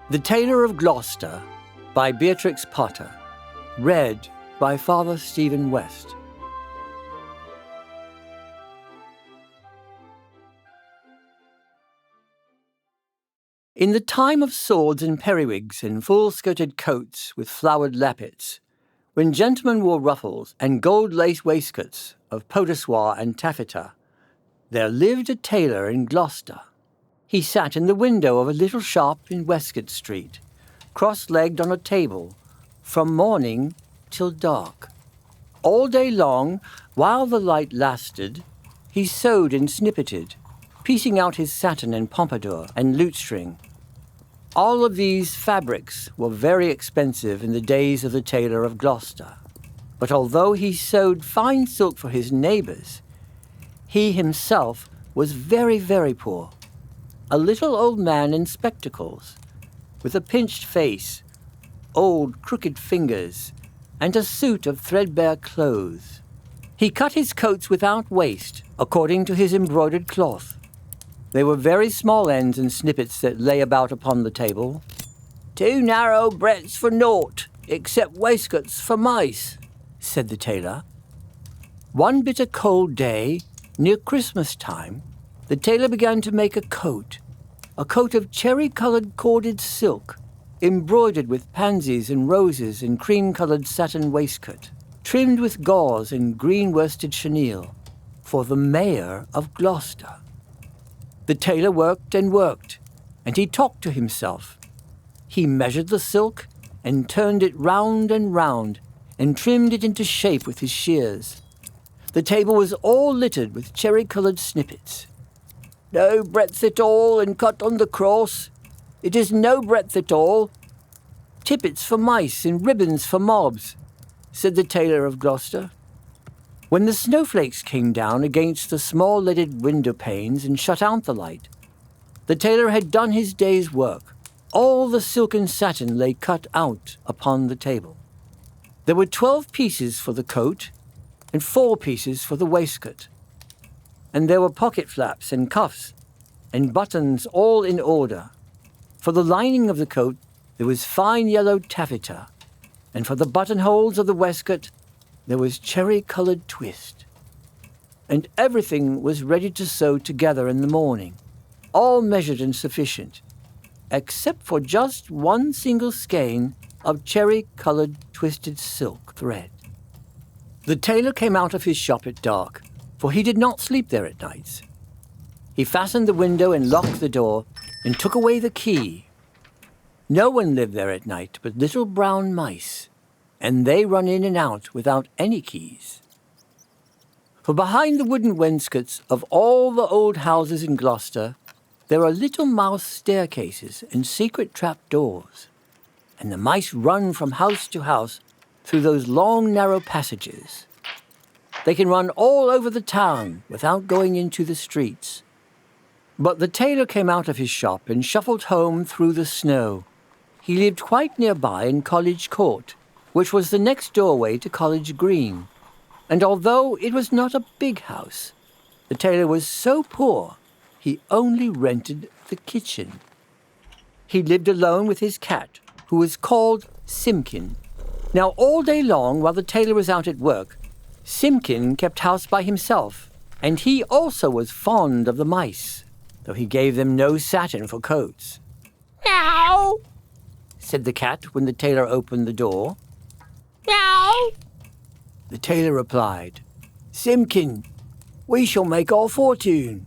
The Tailor of Gloucester by Beatrix Potter. Read by Father Stephen West. In the time of swords and periwigs and full-skirted coats with flowered lappets, when gentlemen wore ruffles and gold-lace waistcoats of potasoir and taffeta, there lived a tailor in Gloucester. He sat in the window of a little shop in Westgate Street, cross-legged on a table, from morning till dark. All day long, while the light lasted, he sewed and snippeted, piecing out his satin and pompadour and lutestring. All of these fabrics were very expensive in the days of the Tailor of Gloucester. But although he sewed fine silk for his neighbours, he himself was very, very poor. A little old man in spectacles, with a pinched face, old crooked fingers, and a suit of threadbare clothes. He cut his coats without waste, according to his embroidered cloth. They were very small ends and snippets that lay about upon the table. 2 narrow breadths for naught, except waistcoats for mice, said the tailor. One bitter cold day, near Christmas time, the tailor began to make a coat of cherry-coloured corded silk, embroidered with pansies and roses in cream-coloured satin waistcoat, trimmed with gauze and green worsted chenille, for the Mayor of Gloucester. The tailor worked, and he talked to himself. He measured the silk and turned it round and trimmed it into shape with his shears. The table was all littered with cherry-coloured snippets. No breadth at all, and cut on the cross. It is no breadth at all. Tippets for mice and ribbons for mobs, said the Tailor of Gloucester. When the snowflakes came down against the small leaded window panes and shut out the light, the tailor had done his day's work. All the silk and satin lay cut out upon the table. There were 12 pieces for the coat and 4 pieces for the waistcoat. And there were pocket flaps and cuffs and buttons all in order. For the lining of the coat there was fine yellow taffeta, and for the buttonholes of the waistcoat there was cherry-coloured twist. And everything was ready to sew together in the morning, all measured and sufficient, except for just one single skein of cherry-coloured twisted silk thread. The tailor came out of his shop at dark, for he did not sleep there at nights. He fastened the window and locked the door and took away the key. No one lived there at night but little brown mice, and they run in and out without any keys. For behind the wooden wainscots of all the old houses in Gloucester, there are little mouse staircases and secret trap-doors, and the mice run from house to house through those long, narrow passages. They can run all over the town without going into the streets. But the tailor came out of his shop and shuffled home through the snow. He lived quite nearby in College Court, which was the next doorway to College Green. And although it was not a big house, the tailor was so poor he only rented the kitchen. He lived alone with his cat, who was called Simpkin. Now all day long, while the tailor was out at work, Simpkin kept house by himself, and he also was fond of the mice, though he gave them no satin for coats. "Meow," said the cat when the tailor opened the door. "Meow." The tailor replied, "Simpkin, we shall make our fortune,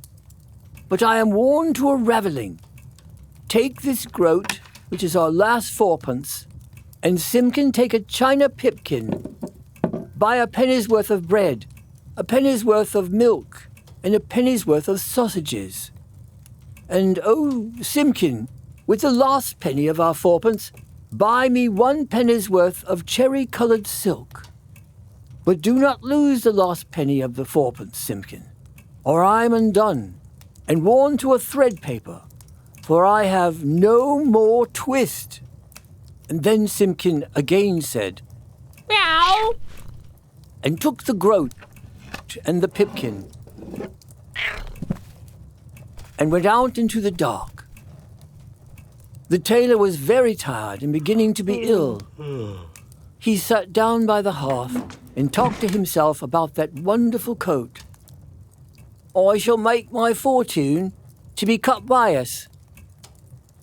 but I am worn to a ravelling. Take this groat, which is our last 4pence, and Simpkin take a china pipkin. Buy a penny's worth of bread, a penny's worth of milk, and a penny's worth of sausages. And, oh, Simpkin, with the last penny of our 4pence, buy me 1 penny's worth of cherry-coloured silk. But do not lose the last penny of the 4pence, Simpkin, or I am undone, and worn to a thread paper, for I have no more twist." And then Simpkin again said, "Meow," and took the groat and the pipkin, and went out into the dark. The tailor was very tired and beginning to be ill. He sat down by the hearth and talked to himself about that wonderful coat. "I shall make my fortune to be cut by us.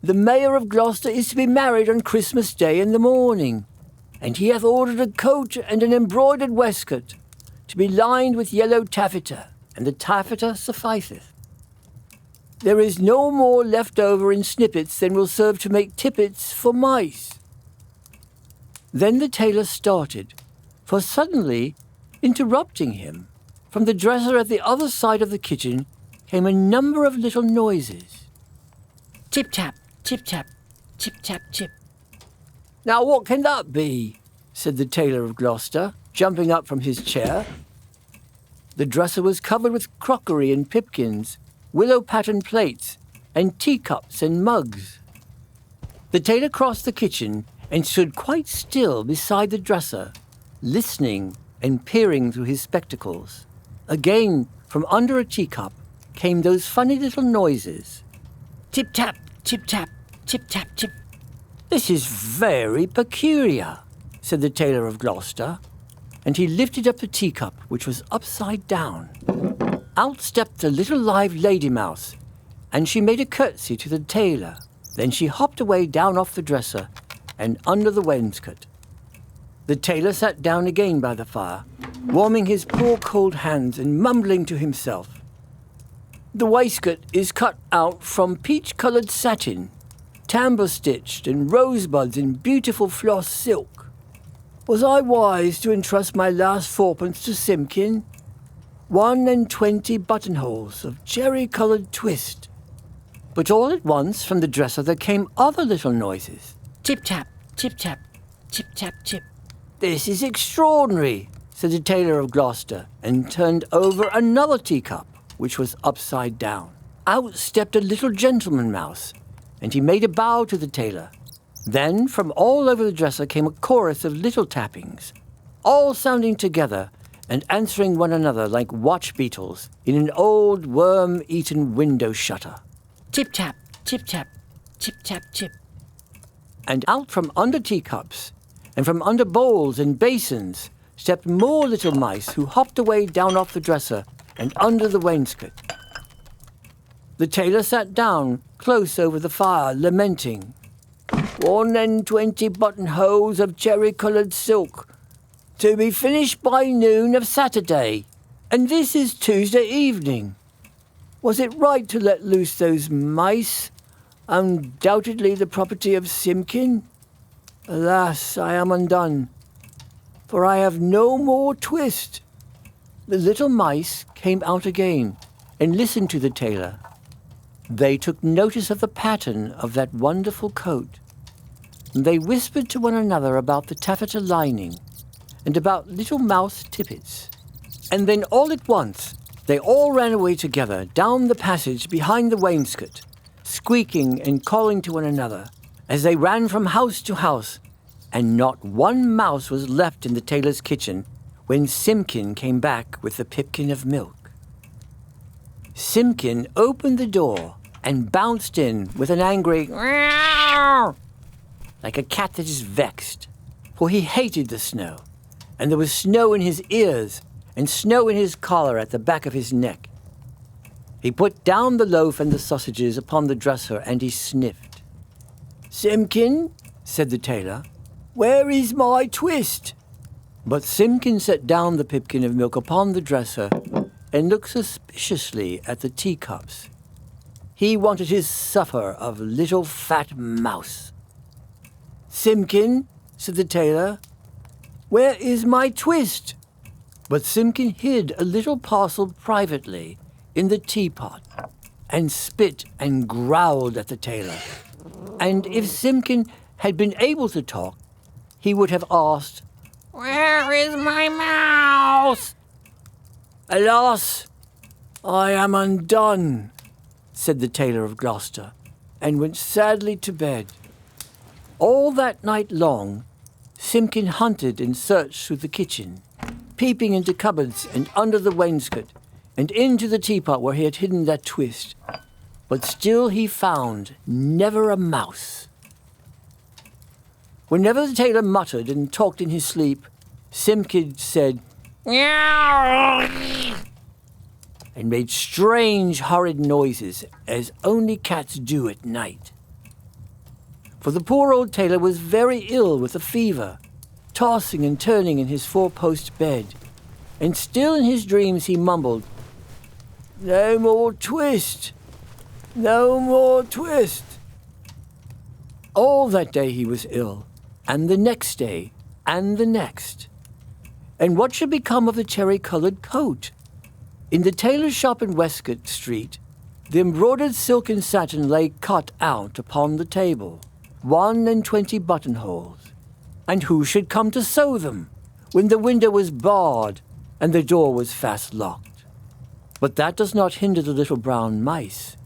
The Mayor of Gloucester is to be married on Christmas Day in the morning, and he hath ordered a coat and an embroidered waistcoat to be lined with yellow taffeta, and the taffeta sufficeth. There is no more left over in snippets than will serve to make tippets for mice." Then the tailor started, for suddenly, interrupting him, from the dresser at the other side of the kitchen came a number of little noises. Tip-tap, tip-tap, tip-tap, tip. "Now what can that be?" said the Tailor of Gloucester, jumping up from his chair. The dresser was covered with crockery and pipkins, willow-patterned plates, and teacups and mugs. The tailor crossed the kitchen and stood quite still beside the dresser, listening and peering through his spectacles. Again, from under a teacup, came those funny little noises. Tip-tap, tip-tap, tip-tap, tip. "This is very peculiar," said the Tailor of Gloucester, and he lifted up the teacup, which was upside down. Out stepped a little live lady mouse, and she made a curtsy to the tailor. Then she hopped away down off the dresser and under the wainscot. The tailor sat down again by the fire, warming his poor cold hands and mumbling to himself. "The waistcoat is cut out from peach-coloured satin, tambour-stitched and rosebuds in beautiful floss silk. Was I wise to entrust my last fourpence to Simpkin? 21 buttonholes of cherry-coloured twist." But all at once from the dresser there came other little noises. Tip-tap, tip-tap, tip-tap, tip. "This is extraordinary," said the Tailor of Gloucester, and turned over another teacup, which was upside down. Out stepped a little gentleman mouse, and he made a bow to the tailor. Then from all over the dresser came a chorus of little tappings, all sounding together and answering one another like watch beetles in an old worm-eaten window shutter. Tip-tap, tip-tap, tip-tap, tip. And out from under teacups and from under bowls and basins stepped more little mice who hopped away down off the dresser and under the wainscot. The tailor sat down close over the fire, lamenting. 21 buttonholes of cherry-coloured silk, to be finished by noon of Saturday, and this is Tuesday evening. Was it right to let loose those mice, undoubtedly the property of Simpkin? Alas, I am undone, for I have no more twist." The little mice came out again and listened to the tailor. They took notice of the pattern of that wonderful coat. They whispered to one another about the taffeta lining and about little mouse tippets. And then all at once they all ran away together down the passage behind the wainscot, squeaking and calling to one another as they ran from house to house, and not one mouse was left in the tailor's kitchen when Simpkin came back with the pipkin of milk. Simpkin opened the door and bounced in with an angry "Meow," like a cat that is vexed, for he hated the snow, and there was snow in his ears and snow in his collar at the back of his neck. He put down the loaf and the sausages upon the dresser, and he sniffed. "Simpkin," said the tailor, "where is my twist?" But Simpkin set down the pipkin of milk upon the dresser and looked suspiciously at the teacups. He wanted his supper of little fat mouse. "Simpkin," said the tailor, "where is my twist?" But Simpkin hid a little parcel privately in the teapot and spit and growled at the tailor. And if Simpkin had been able to talk, he would have asked, "Where is my mouse?" "Alas, I am undone," said the Tailor of Gloucester, and went sadly to bed. All that night long, Simpkin hunted and searched through the kitchen, peeping into cupboards and under the wainscot, and into the teapot where he had hidden that twist. But still he found never a mouse. Whenever the tailor muttered and talked in his sleep, Simpkin said, "Meow," and made strange, horrid noises, as only cats do at night. For the poor old tailor was very ill with a fever, tossing and turning in his four-post bed, and still in his dreams he mumbled, "No more twist! No more twist!" All that day he was ill, and the next day, and the next. And what should become of the cherry-coloured coat? In the tailor's shop in Westcott Street, the embroidered silk and satin lay cut out upon the table, 21 buttonholes. And who should come to sew them, when the window was barred and the door was fast locked? But that does not hinder the little brown mice.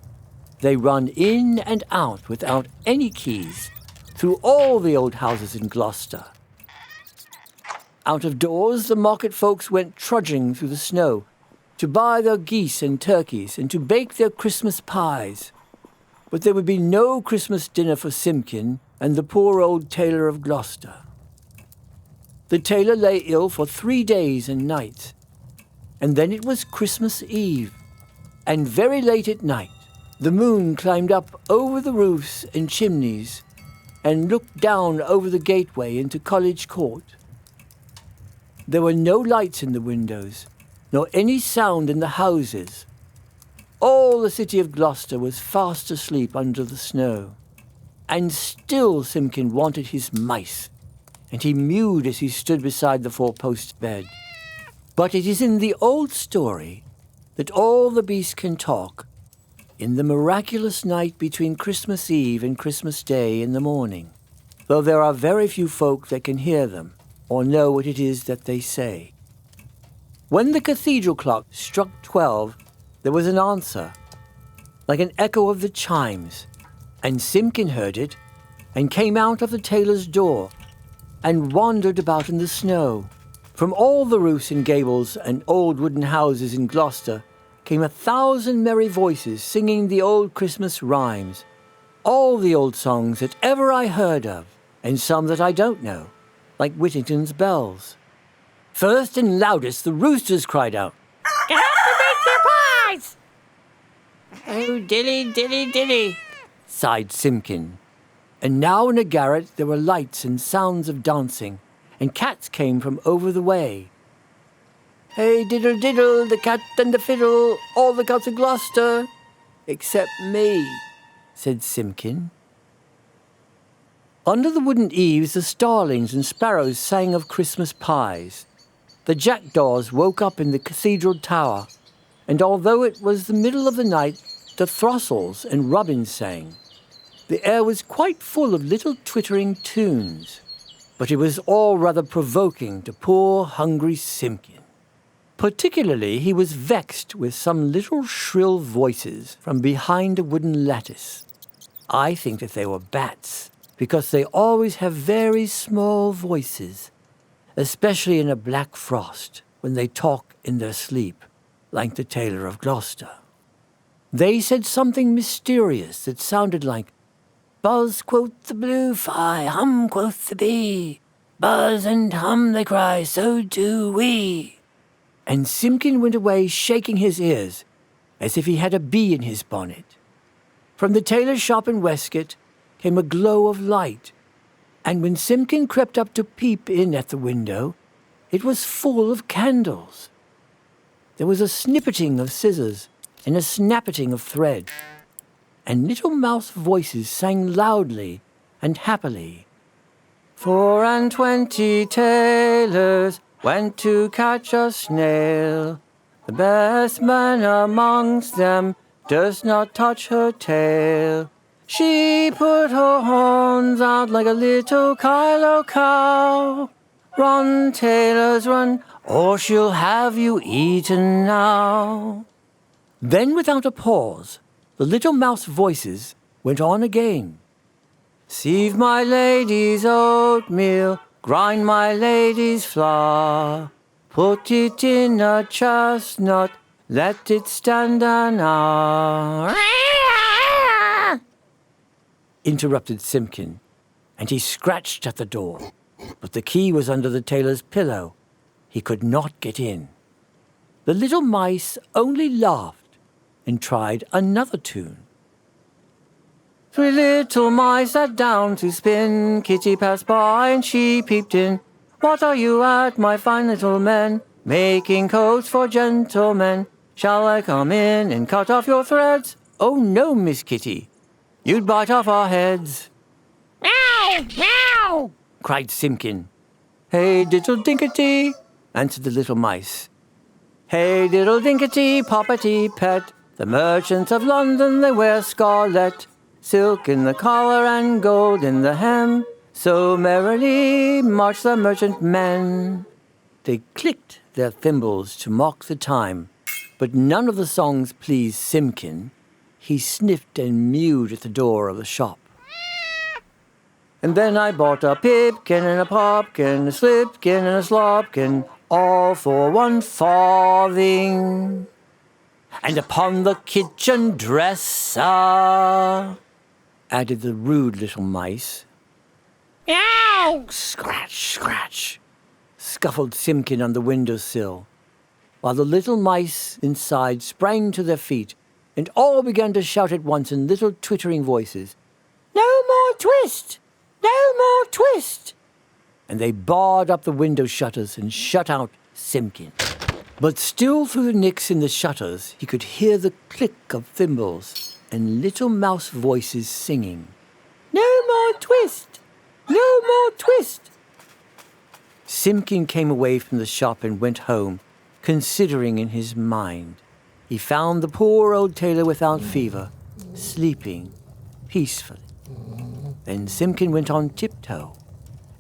They run in and out without any keys through all the old houses in Gloucester. Out of doors, the market folks went trudging through the snow to buy their geese and turkeys and to bake their Christmas pies. But there would be no Christmas dinner for Simpkin and the poor old Tailor of Gloucester. The tailor lay ill for 3 days and nights, and then it was Christmas Eve, and very late at night, the moon climbed up over the roofs and chimneys and looked down over the gateway into College Court. There were no lights in the windows, nor any sound in the houses. All the city of Gloucester was fast asleep under the snow. And still Simpkin wanted his mice, and he mewed as he stood beside the four-post bed. But it is in the old story that all the beasts can talk, in the miraculous night between Christmas Eve and Christmas Day in the morning, though there are very few folk that can hear them or know what it is that they say. When the cathedral clock struck 12, there was an answer, like an echo of the chimes, and Simpkin heard it and came out of the tailor's door and wandered about in the snow. From all the roofs and gables and old wooden houses in Gloucester came 1,000 merry voices singing the old Christmas rhymes, all the old songs that ever I heard of, and some that I don't know, like Whittington's bells. First and loudest the roosters cried out, "Get up to make their pies!" "Oh, dilly, dilly, dilly," sighed Simpkin. And now in a garret there were lights and sounds of dancing, and cats came from over the way. "Hey, diddle, diddle, the cat and the fiddle, all the cats of Gloucester, except me," said Simpkin. Under the wooden eaves the starlings and sparrows sang of Christmas pies. The jackdaws woke up in the cathedral tower, and although it was the middle of the night, the throstles and robins sang. The air was quite full of little twittering tunes, but it was all rather provoking to poor hungry Simpkin. Particularly he was vexed with some little shrill voices from behind a wooden lattice. I think that they were bats, because they always have very small voices, especially in a black frost, when they talk in their sleep, like the Tailor of Gloucester. They said something mysterious that sounded like, "Buzz, quoth the blue fly, hum, quoth the bee. Buzz and hum, they cry, so do we." And Simpkin went away shaking his ears, as if he had a bee in his bonnet. From the tailor's shop in Westcott came a glow of light, and when Simpkin crept up to peep in at the window, it was full of candles. There was a snippeting of scissors and a snappeting of thread, and little mouse voices sang loudly and happily. 24 tailors went to catch a snail. The best man amongst them durst not touch her tail. She put her horns out like a little Kylo cow. Run, tailors, run, or she'll have you eaten now. Then, without a pause, the little mouse voices went on again. Sieve my lady's oatmeal, grind my lady's flour. Put it in a chestnut, let it stand an hour. Interrupted Simpkin, and he scratched at the door, but the key was under the tailor's pillow. He could not get in. The little mice only laughed and tried another tune. Three little mice sat down to spin. Kitty passed by and she peeped in. What are you at, my fine little men? Making coats for gentlemen. Shall I come in and cut off your threads? Oh no, Miss Kitty, you'd bite off our heads. Meow! Meow! Cried Simpkin. Hey, diddle dinkety, answered the little mice. Hey, diddle dinkety, poppety pet. The merchants of London, they wear scarlet, silk in the collar and gold in the hem. So merrily march the merchant men. They clicked their thimbles to mock the time, but none of the songs pleased Simpkin. He sniffed and mewed at the door of the shop. And then I bought a pipkin and a popkin, a slipkin and a slopkin, all for 1 farthing. And upon the kitchen dresser, added the rude little mice. Meow! Scratch, scratch, scuffled Simpkin on the window-sill, while the little mice inside sprang to their feet, and all began to shout at once in little twittering voices, "No more twist! No more twist!" And they barred up the window shutters and shut out Simpkin. But still through the nicks in the shutters he could hear the click of thimbles and little mouse voices singing, "No more twist! No more twist!" Simpkin came away from the shop and went home, considering in his mind. He found the poor old tailor without fever, sleeping peacefully. Then Simpkin went on tiptoe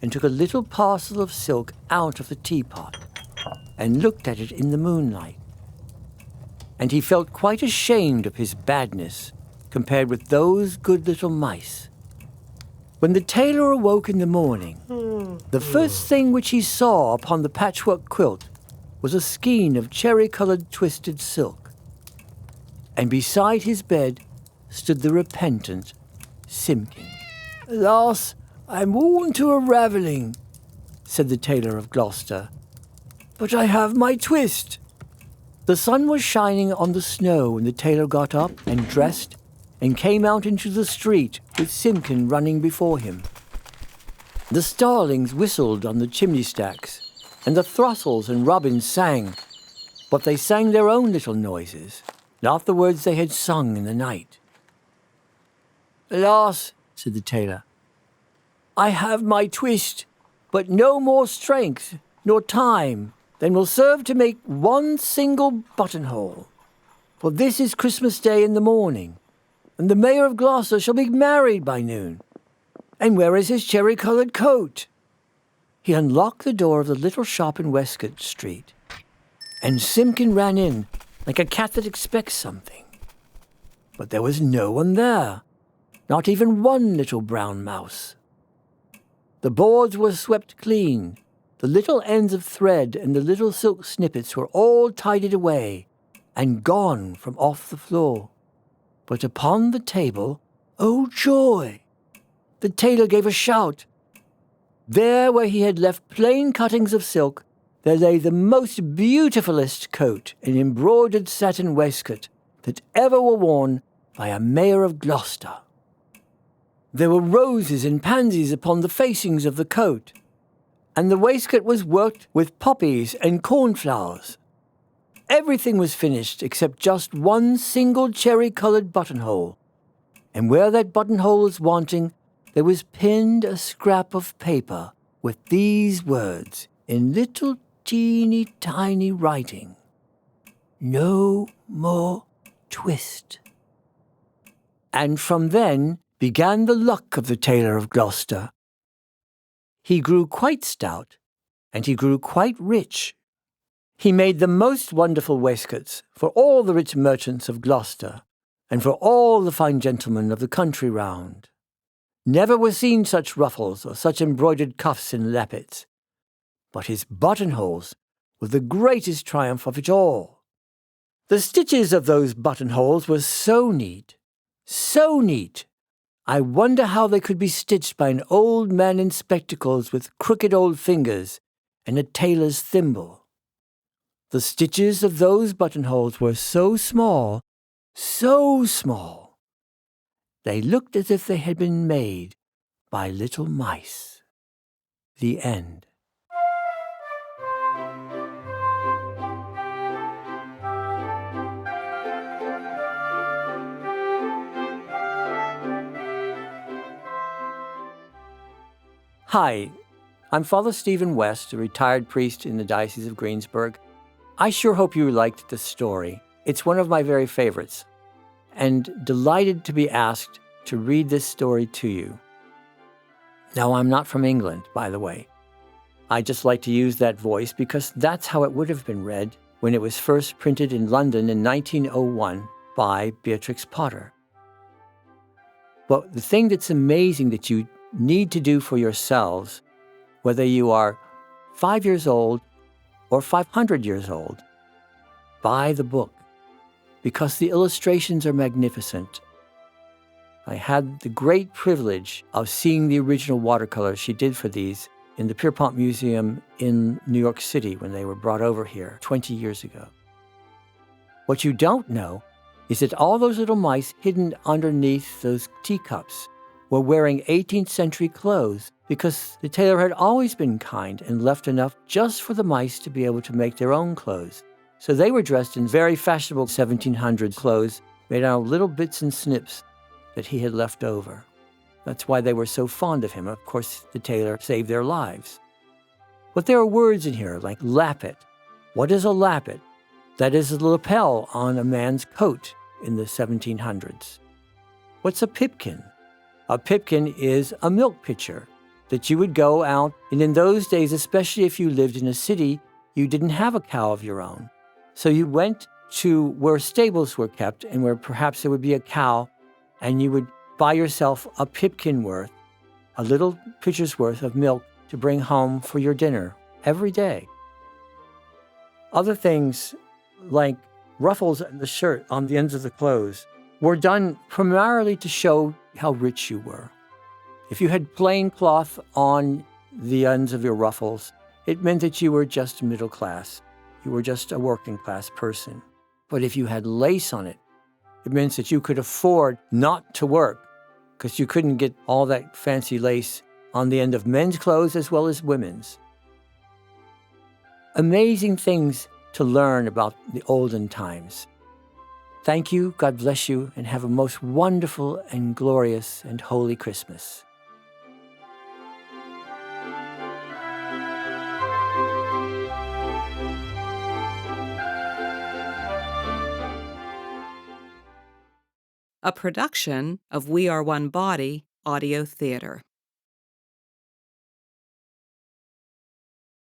and took a little parcel of silk out of the teapot and looked at it in the moonlight. And he felt quite ashamed of his badness compared with those good little mice. When the tailor awoke in the morning, the first thing which he saw upon the patchwork quilt was a skein of cherry-coloured twisted silk. And beside his bed stood the repentant Simpkin. "Alas, I'm worn to a ravelling," said the Tailor of Gloucester, "but I have my twist." The sun was shining on the snow when the tailor got up and dressed and came out into the street with Simpkin running before him. The starlings whistled on the chimney stacks, and the throstles and robins sang, but they sang their own little noises, not the words they had sung in the night. "Alas," said the tailor, "I have my twist, but no more strength nor time than will serve to make 1 single buttonhole. For this is Christmas Day in the morning, and the Mayor of Gloucester shall be married by noon. And where is his cherry-coloured coat?" He unlocked the door of the little shop in Westcott Street, and Simpkin ran in like a cat that expects something. But there was no one there, not even one little brown mouse. The boards were swept clean, the little ends of thread and the little silk snippets were all tidied away and gone from off the floor. But upon the table, oh joy! The tailor gave a shout. There, where he had left plain cuttings of silk, there lay the most beautifulest coat and embroidered satin waistcoat that ever were worn by a Mayor of Gloucester. There were roses and pansies upon the facings of the coat, and the waistcoat was worked with poppies and cornflowers. Everything was finished except just 1 single cherry-coloured buttonhole, and where that buttonhole was wanting, there was pinned a scrap of paper with these words in little teeny-tiny writing: "No more twist." And from then began the luck of the Tailor of Gloucester. He grew quite stout, and he grew quite rich. He made the most wonderful waistcoats for all the rich merchants of Gloucester, and for all the fine gentlemen of the country round. Never were seen such ruffles or such embroidered cuffs and lappets. But his buttonholes were the greatest triumph of it all. The stitches of those buttonholes were so neat, I wonder how they could be stitched by an old man in spectacles with crooked old fingers and a tailor's thimble. The stitches of those buttonholes were so small, they looked as if they had been made by little mice. The end. Hi, I'm Father Stephen West, a retired priest in the Diocese of Greensburg. I sure hope you liked this story. It's one of my very favorites, and delighted to be asked to read this story to you. Now, I'm not from England, by the way. I just like to use that voice because that's how it would have been read when it was first printed in London in 1901 by Beatrix Potter. But the thing that's amazing that you need to do for yourselves, whether you are 5 years old or 500 years old, buy the book, because the illustrations are magnificent. I had the great privilege of seeing the original watercolors she did for these in the Pierpont Museum in New York City when they were brought over here 20 years ago. What you don't know is that all those little mice hidden underneath those teacups were wearing 18th century clothes, because the tailor had always been kind and left enough just for the mice to be able to make their own clothes. So they were dressed in very fashionable 1700s clothes made out of little bits and snips that he had left over. That's why they were so fond of him. Of course, the tailor saved their lives. But there are words in here like lappet. What is a lappet? That is the lapel on a man's coat in the 1700s. What's a pipkin? A pipkin is a milk pitcher that you would go out, and in those days, especially if you lived in a city, you didn't have a cow of your own. So you went to where stables were kept and where perhaps there would be a cow, and you would buy yourself a pipkin worth, a little pitcher's worth of milk to bring home for your dinner every day. Other things like ruffles in the shirt on the ends of the clothes were done primarily to show how rich you were. If you had plain cloth on the ends of your ruffles, it meant that you were just middle class. You were just a working class person. But if you had lace on it, it meant that you could afford not to work, because you couldn't get all that fancy lace on the end of men's clothes as well as women's. Amazing things to learn about the olden times. Thank you, God bless you, and have a most wonderful and glorious and holy Christmas. A production of We Are One Body Audio Theater.